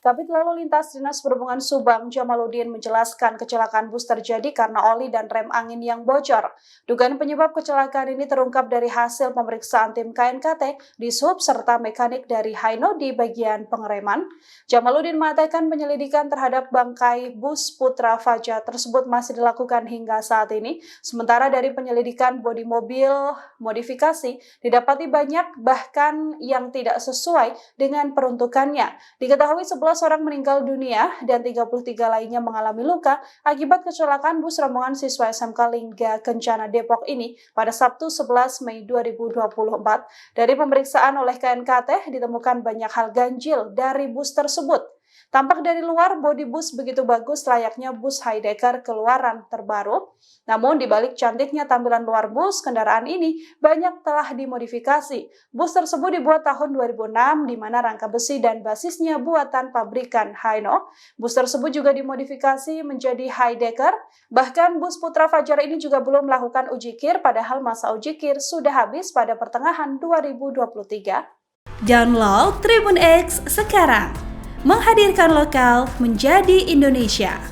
Kabid Lalu Lintas Dinas Perhubungan Subang Jamaluddin menjelaskan kecelakaan bus terjadi karena oli dan rem angin yang bocor. Dugaan penyebab kecelakaan ini terungkap dari hasil pemeriksaan tim KNKT di sub serta mekanik dari Haino di bagian pengereman. Jamaluddin mengatakan penyelidikan terhadap bangkai bus Putra Faja tersebut masih dilakukan hingga saat ini. Sementara dari penyelidikan bodi mobil modifikasi didapati banyak bahkan yang tidak sesuai dengan peruntukannya. Diketahui 11 orang meninggal dunia dan 33 lainnya mengalami luka akibat kecelakaan bus rombongan siswa SMK Lingga Kencana Depok ini pada Sabtu 11 Mei 2024. Dari pemeriksaan oleh KNKT ditemukan banyak hal ganjil dari bus tersebut. Tampak dari luar bodi bus begitu bagus layaknya bus Heidecker keluaran terbaru. Namun di balik cantiknya tampilan luar bus, kendaraan ini banyak telah dimodifikasi. Bus tersebut dibuat tahun 2006 di mana rangka besi dan basisnya buatan pabrikan Haino. Bus tersebut juga dimodifikasi menjadi Heidecker. Bahkan bus Putra Fajar ini juga belum melakukan uji kir padahal masa uji kir sudah habis pada pertengahan 2023. Download Tribun X sekarang. Menghadirkan lokal menjadi Indonesia.